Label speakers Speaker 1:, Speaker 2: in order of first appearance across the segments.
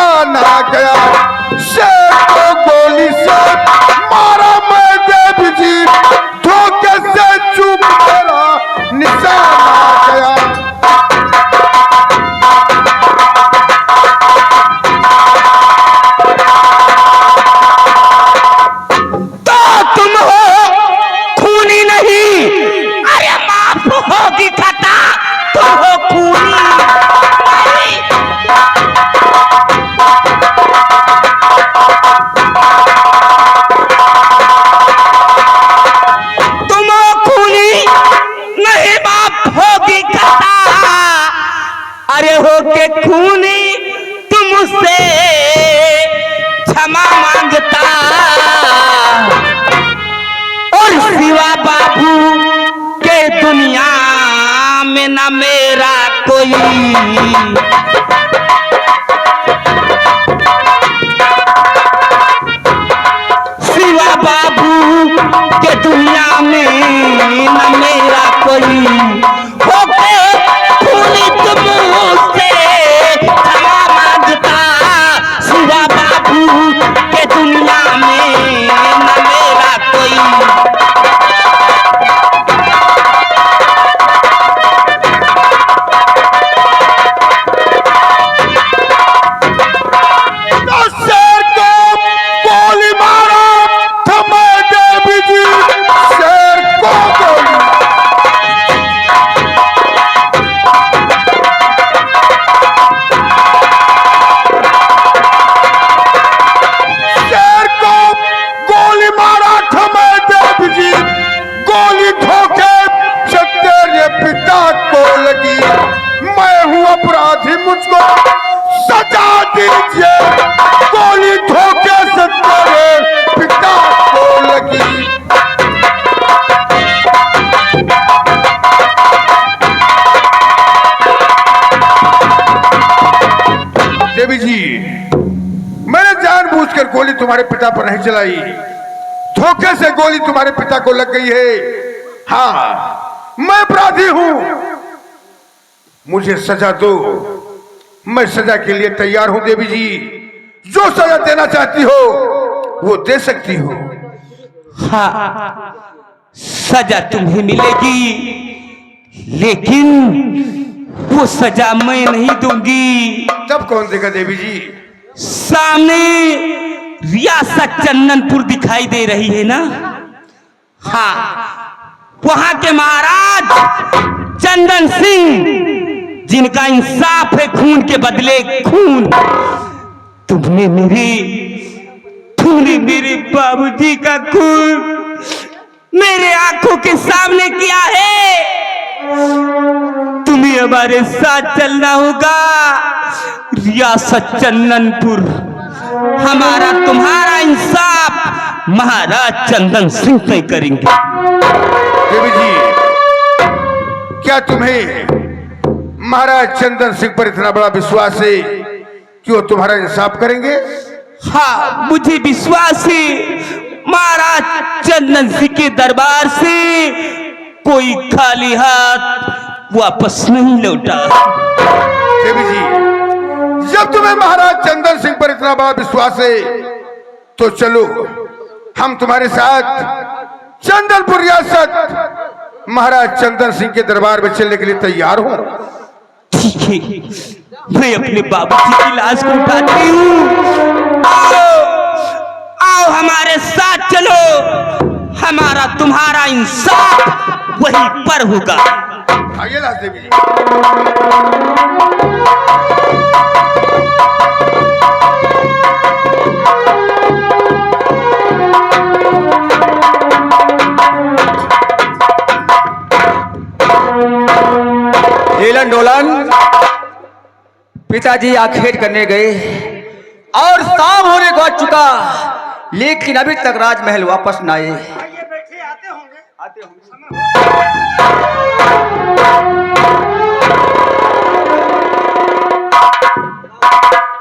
Speaker 1: निशाना गया। शेर को गोली से मारा मैं देवी जी, धोखे से चूक मेरा निशाना गया।
Speaker 2: के खूनी तुमसे क्षमा मांगता और सिवा बाबू के दुनिया में न मेरा कोई। सिवा बाबू के दुनिया में न मेरा कोई। होके खूनी तुमसे क्षमा मांगता, सिवा बाबू के दुनिया में न मेरा कोई।
Speaker 1: मुझको सजा दीजिए, गोली धोखे से तेरे पिता को लगी। देवी जी, मैंने जानबूझकर गोली तुम्हारे पिता पर नहीं चलाई, धोखे से गोली तुम्हारे पिता को लग गई है। हाँ, मैं अपराधी हूं, मुझे सजा दो, मैं सजा के लिए तैयार हूं। देवी जी, जो सजा देना चाहती हो वो दे सकती हो।
Speaker 2: हाँ, सजा तुम्हें मिलेगी, लेकिन वो सजा मैं नहीं दूंगी।
Speaker 1: तब कौन देगा देवी जी?
Speaker 2: सामने रियासत चंदनपुर दिखाई दे रही है ना? हाँ, वहां के महाराज चंदन सिंह, जिनका इंसाफ है खून के बदले खून। तुमने मेरे बाबूजी का खून मेरे आंखों के सामने किया है। तुम्हें हमारे साथ चलना होगा रियासत चंदनपुर। हमारा तुम्हारा इंसाफ महाराज चंदन सिंह तय करेंगे।
Speaker 1: देवी जी, क्या तुम्हें महाराज चंदन सिंह पर इतना बड़ा विश्वास है कि वो तुम्हारा इंसाफ करेंगे?
Speaker 2: हाँ, मुझे विश्वास है। महाराज चंदन सिंह के दरबार से कोई खाली हाथ वापस नहीं लौटा।
Speaker 1: देवी जी, जब तुम्हें महाराज चंदन सिंह पर इतना बड़ा विश्वास है तो चलो, हम तुम्हारे साथ चंदनपुर रियासत महाराज चंदन सिंह के दरबार में चलने के लिए तैयार हूं।
Speaker 2: ठीक है, मैं अपने बाबूजी की लाश को उठाती हूँ। आओ हमारे साथ चलो, हमारा तुम्हारा इंसाफ वहीं पर होगा।
Speaker 1: आइए लाश देवी जी।
Speaker 3: लीलन डोलन, पिताजी आखेट करने गए और शाम होने को आ चुका, लेकिन अभी तक राजमहल वापस न आए। आते होंगे।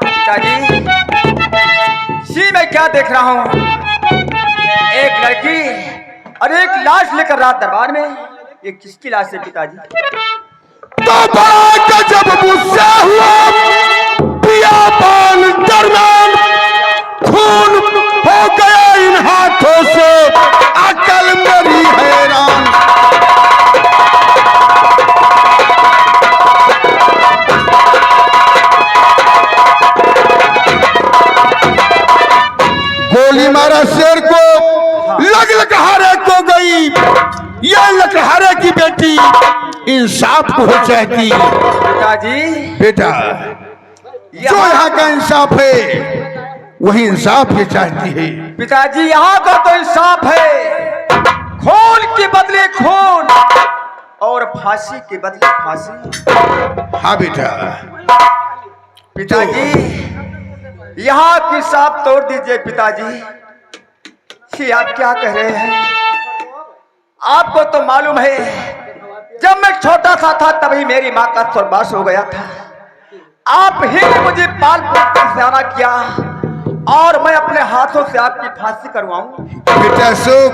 Speaker 3: पिताजी, जी मैं क्या देख रहा हूँ? एक लड़की और एक लाश लेकर रात दरबार में। ये किसकी लाश है पिताजी?
Speaker 1: तो बड़ा गजब मुझसे हुआ, बियाबान दरमियान खून हो गया इन हाथों से, अकल मेरी हैरान। गोली मारा शेर को, लग लकहारे को गई। ये लकहारे की बेटी इंसाफ को चाहती।
Speaker 3: पिताजी
Speaker 1: बेटा, जो यहाँ का इंसाफ है वही इंसाफ ये चाहती है।
Speaker 3: पिताजी यहाँ का तो इंसाफ है, खून के बदले खून और फांसी के बदले फांसी।
Speaker 1: हाँ बेटा।
Speaker 3: पिताजी यहाँ की इंसाफ तोड़ दीजिए। पिताजी ये आप क्या कह रहे हैं? आपको तो मालूम है जब मैं छोटा सा था तभी मेरी माँ का स्वर्गवास हो गया था। आप ही ने मुझे पाल पोस कर सयाना किया और मैं अपने हाथों से आपकी फांसी करवाऊं।
Speaker 1: बेटा सुख,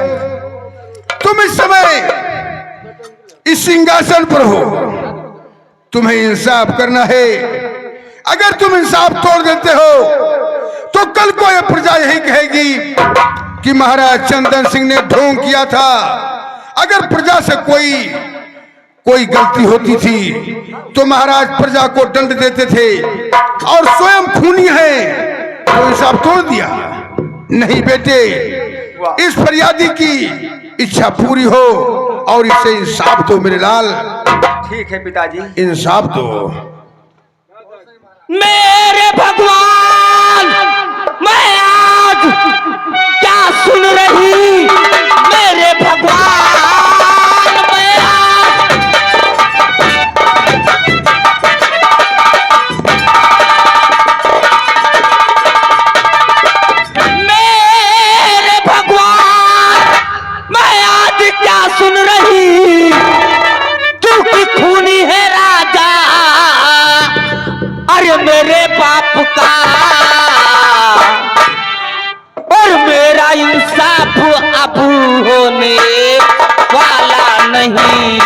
Speaker 1: तुम इस समय इस सिंहासन पर हो, तुम्हें इंसाफ करना है। अगर तुम इंसाफ तोड़ देते हो तो कल को यह प्रजा यही कहेगी कि महाराज चंदन सिंह ने ढोंग किया था। अगर प्रजा से कोई गलती होती थी तो महाराज प्रजा को दंड देते थे, और स्वयं खूनी है तो इंसाफ तोड़ दिया। नहीं बेटे, इस फरियादी की इच्छा पूरी हो और इसे इंसाफ दो मेरे लाल।
Speaker 3: ठीक है पिताजी,
Speaker 1: इंसाफ दो।
Speaker 2: मेरे भगवान, मैं आज क्या सुन रही? मेरे भगवान, मैं आज मेरे भगवान, मैं आज क्या सुन रही? तू की खूनी है राजा, अरे मेरे बाप का, और मेरा इंसाफ अब होने वाला नहीं।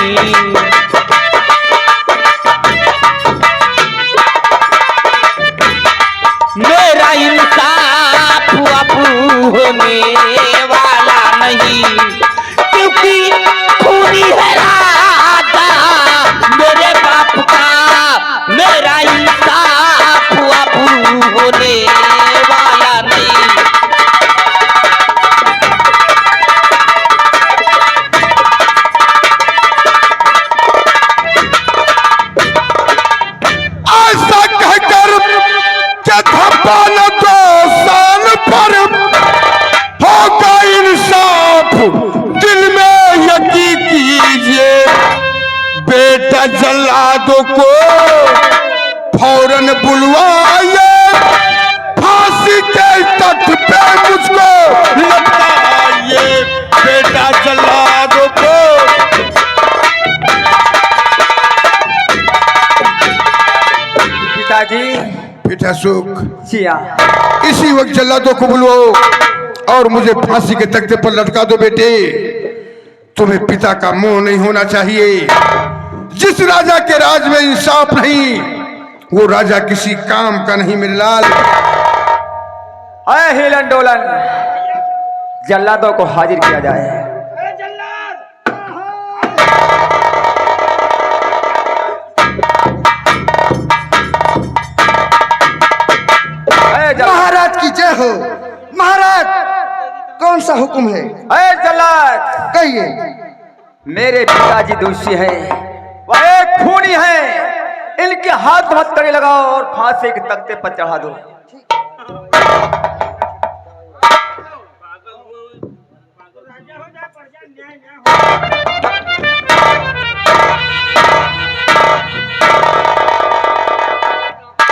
Speaker 2: मेरा इंसाफ अब होने वाला नहीं, क्योंकि खूनी है राजा मेरे बाप का, मेरा इंसाफ अब होने वाला नहीं।
Speaker 1: ऐसा कहकर क्या धब्बा न दो सान पर होगा इंसाफ, दिल में यकीन कीजिए। बेटा जल्लादों को फौरन बुलवाइए, फांसी के तख्त पे मुझको लटकाइए। बेटा जल्लादों को।
Speaker 3: पिताजी
Speaker 1: बेटा सुख,
Speaker 3: जिया
Speaker 1: इसी वक्त जल्लादों को बुलवाओ और मुझे फांसी के तख्ते पर लटका दो। बेटे, तुम्हें पिता का मोह नहीं होना चाहिए। जिस राजा के राज में इंसाफ नहीं, वो राजा किसी काम का नहीं मेरे लाल।
Speaker 3: अय हिलन डोलन, जल्लादों को हाजिर किया जाए।
Speaker 4: महाराज की जय हो। महाराज, कौन सा हुक्म है?
Speaker 3: अय जल्लाद,
Speaker 4: कहिए।
Speaker 3: मेरे पिताजी दोषी हैं, वह एक खूनी हैं। इनके हाथ हथकड़ी लगाओ और फांसी के तख्ते पर चढ़ा दो।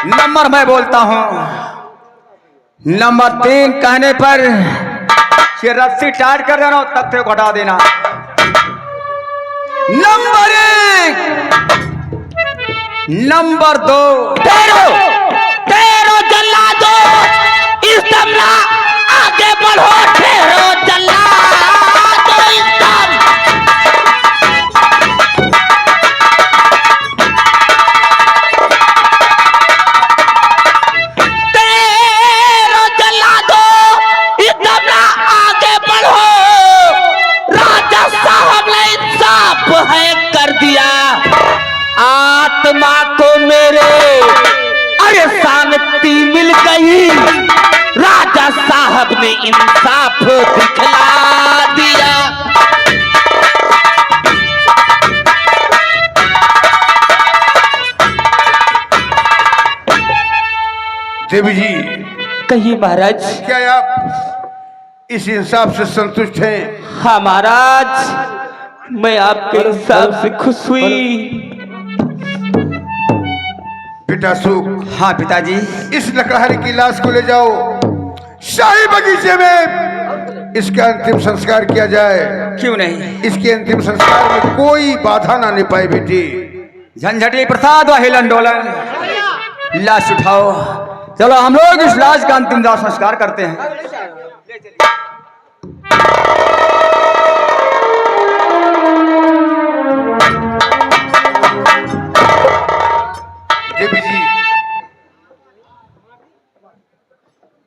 Speaker 3: नंबर मैं बोलता हूं, नंबर 3 कहने पर ये रस्सी टाइट कर देना और तख्ते को हटा देना। नंबर 1, नंबर 2,
Speaker 2: ठहरो जल्लादो, इस दम ना आगे बढ़ो। ठहरो जल्लादो, इस दम। नहीं, राजा साहब ने इंसाफ दिखला दिया।
Speaker 1: देवी जी,
Speaker 2: कहिए महाराज।
Speaker 1: क्या आप इस इंसाफ से संतुष्ट हैं?
Speaker 2: हाँ महाराज, मैं आपके इंसाफ से खुश हुई।
Speaker 1: बेटा सुख,
Speaker 3: हाँ पिताजी।
Speaker 1: इस लकड़हारे की लाश को ले जाओ, शाही बगीचे में इसका अंतिम संस्कार किया जाए।
Speaker 3: क्यों नहीं?
Speaker 1: इसके अंतिम संस्कार में कोई बाधा ना आने पाए बेटी।
Speaker 3: झंझटी प्रसाद व हिलन डोलन, लाश उठाओ। चलो हम लोग इस लाश का अंतिम दाह संस्कार करते हैं।
Speaker 1: देवी जी,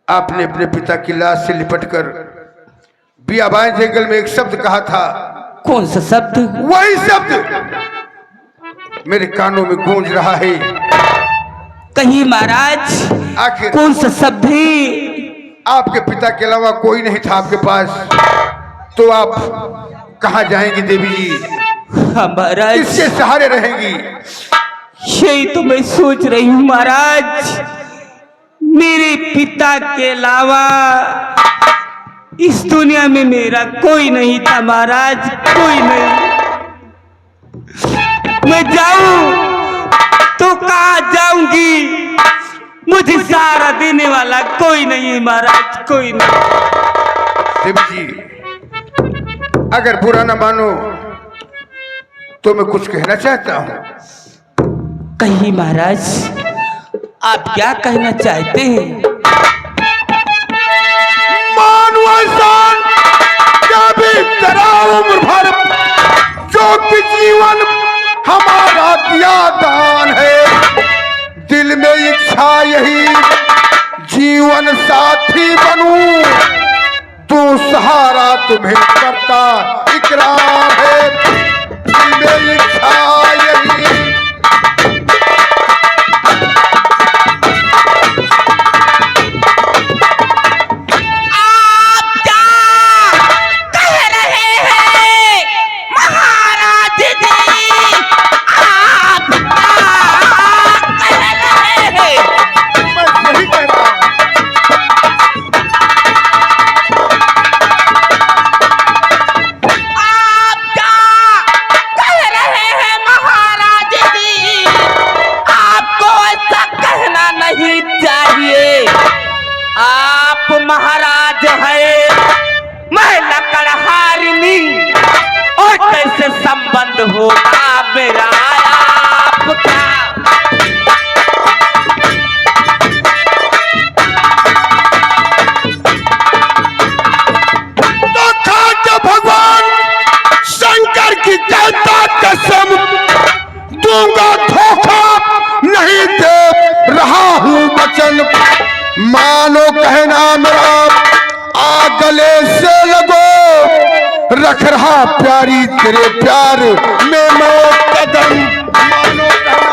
Speaker 1: आपने अपने पिता की लाश से लिपटकर बियाबान जंगल में एक शब्द कहा था।
Speaker 2: कौन सा शब्द?
Speaker 1: वही शब्द मेरे कानों में गूंज रहा है।
Speaker 2: कहिए महाराज,
Speaker 1: आखिर
Speaker 2: कौन सा शब्द है?
Speaker 1: आपके पिता के अलावा कोई नहीं था आपके पास, तो आप कहाँ जाएंगी देवी जी?
Speaker 2: हाँ महाराज,
Speaker 1: किसके सहारे रहेंगी?
Speaker 2: यही तो मैं सोच रही हूँ महाराज। मेरे पिता के अलावा इस दुनिया में मेरा कोई नहीं था महाराज, कोई नहीं। मैं जाऊं तो कहाँ जाऊंगी? मुझे सहारा देने वाला कोई नहीं है महाराज, कोई नहीं।
Speaker 1: देवी जी, अगर बुरा ना मानो तो मैं कुछ कहना चाहता हूँ।
Speaker 2: कहिए महाराज, आप क्या कहना चाहते हैं?
Speaker 1: मानो इंसान कभी तेरा उम्र भर जो कि जीवन हमारा दिया दान है, दिल में इच्छा यही जीवन साथी बनूं, तू सहारा तुम्हें करता इकरार है, दिल में इच्छा यही।
Speaker 2: आप महाराज है, मैं लकड़हारिनी, और कैसे संबंध होगा मेरा आपका?
Speaker 1: तो खाके भगवान शंकर की देवता कसम दूंगा, धोखा नहीं दे रहा हूँ वचन, मानो कहना मेरा आ गले से लगो, रख रहा प्यारी तेरे प्यार में मैं कदम, मानो कहना